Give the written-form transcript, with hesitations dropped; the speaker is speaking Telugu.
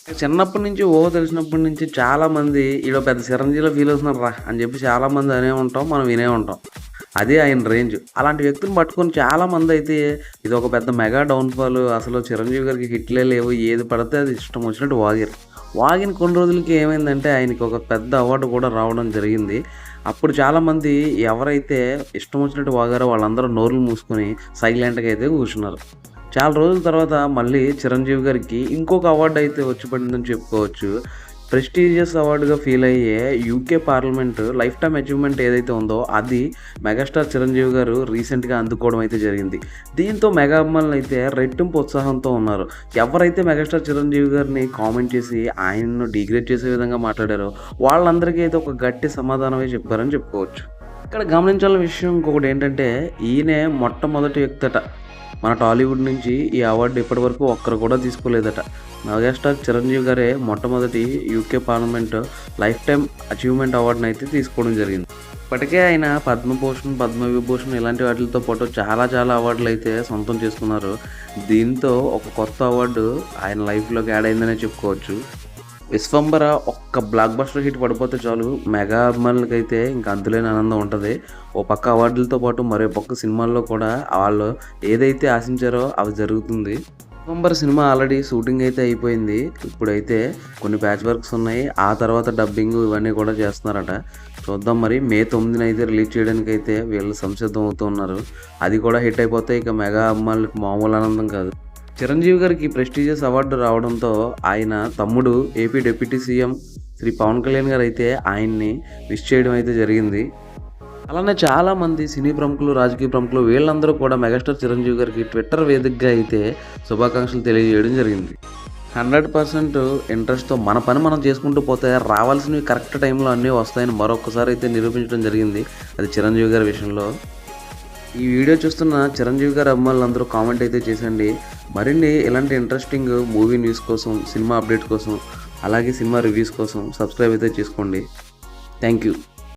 చిన్నప్పటి నుంచి ఊహ తెలిసినప్పటి నుంచి చాలామంది ఈడో పెద్ద చిరంజీవిలా ఫీల్ అవుతున్నారు రా అని చెప్పి చాలామంది అనే ఉంటాం. మనం వినే ఉంటాం. అదే ఆయన రేంజ్. అలాంటి వ్యక్తిని పట్టుకొని చాలామంది అయితే ఇది ఒక పెద్ద మెగా డౌన్‌ఫాల్. అసలు చిరంజీవి గారికి హిట్లే లేవు. ఏది పడితే అది ఇష్టం వచ్చినట్టు వాగారు. వాగిన కొన్ని రోజులకి ఏమైందంటే ఆయనకి ఒక పెద్ద అవార్డు కూడా రావడం జరిగింది. అప్పుడు చాలామంది ఎవరైతే ఇష్టం వచ్చినట్టు వాగారో వాళ్ళందరూ నోర్లు మూసుకొని సైలెంట్‌గా అయితే కూర్చున్నారు. చాలా రోజుల తర్వాత మళ్ళీ చిరంజీవి గారికి ఇంకొక అవార్డ్ అయితే వచ్చి పడిందని చెప్పుకోవచ్చు. ప్రెస్టీజియస్ అవార్డ్‌గా ఫీల్ అయ్యే UK parliament life time achievement ఏదైతే ఉందో అది మెగాస్టార్ చిరంజీవి గారు రీసెంట్‌గా అందుకోవడం అయితే జరిగింది. దీంతో మెగా అభిమానులైతే రెట్టింపు ఉత్సాహంతో ఉన్నారు. ఎవరైతే మెగాస్టార్ చిరంజీవి గారిని కామెంట్ చేసి ఆయనను డిగ్రేడ్ చేసే విధంగా మాట్లాడారో వాళ్ళందరికీ అయితే ఒక గట్టి సమాధానమే చెప్పారని చెప్పుకోవచ్చు. ఇక్కడ గమనించాల్సిన విషయం ఇంకొకటేంటంటే ఈయనే మొట్టమొదటి వ్యక్తట మన టాలీవుడ్ నుంచి ఈ అవార్డు ఇప్పటివరకు ఒక్కరు కూడా తీసుకోలేదట. మెగాస్టార్ చిరంజీవి గారే మొట్టమొదటి UK parliament life time achievement అవార్డుని అయితే తీసుకోవడం జరిగింది. ఇప్పటికే ఆయన పద్మభూషణ్, పద్మవిభూషణ్ ఇలాంటి వాటిలతో పాటు చాలా అవార్డులు అయితే సొంతం చేసుకున్నారు. దీంతో ఒక కొత్త అవార్డు ఆయన లైఫ్‌లోకి యాడ్ అయిందనే చెప్పుకోవచ్చు. 'విశ్వంబర' ఒక్క బ్లాక్ బస్టర్ హిట్ పడిపోతే చాలు మెగా అభిమానులకైతే ఇంక అంతులేని ఆనందం ఉంటది. ఓ పక్క అవార్డులతో పాటు మరో పక్క సినిమాల్లో కూడా వాళ్ళు ఏదైతే ఆశించారో అవి జరుగుతుంది. 'విశ్వంబర' సినిమా ఆల్రెడీ షూటింగ్ అయితే అయిపోయింది. ఇప్పుడైతే కొన్ని ప్యాచ్ వర్క్స్ ఉన్నాయి. ఆ తర్వాత డబ్బింగ్ ఇవన్నీ కూడా చేస్తున్నారట. చూద్దాం మరి మే 9న అయితే రిలీజ్ చేయడానికైతే వీళ్ళు సంసిద్ధం అవుతున్నారు. అది కూడా హిట్ అయిపోతే ఇక మెగా అభిమానులకు మామూలు ఆనందం కాదు. చిరంజీవి గారికి ప్రెస్టీజియస్ అవార్డు రావడంతో ఆయన తమ్ముడు AP deputy CM Shri Pawan Kalyan గారు అయితే ఆయన్ని విష్ చేయడం అయితే జరిగింది. అలానే చాలామంది సినీ ప్రముఖులు, రాజకీయ ప్రముఖులు వీళ్ళందరూ కూడా మెగాస్టార్ చిరంజీవి గారికి ట్విట్టర్ వేదికగా అయితే శుభాకాంక్షలు తెలియజేయడం జరిగింది. 100% ఇంట్రెస్ట్‌తో మన పని మనం చేసుకుంటూ పోతే రావాల్సినవి కరెక్ట్ టైంలో అన్నీ వస్తాయని మరొకసారి అయితే నిరూపించడం జరిగింది. అది చిరంజీవి గారి విషయంలో. ఈ వీడియో చూస్తున్న చిరంజీవి గారి అభిమానులందరూ కామెంట్ అయితే చేసండి. మరిన్ని ఇలాంటి ఇంట్రెస్టింగ్ మూవీ న్యూస్ కోసం, సినిమా అప్డేట్ కోసం, అలాగే సినిమా రివ్యూస్ కోసం సబ్స్క్రైబ్ అయితే చేసుకోండి. Thank you.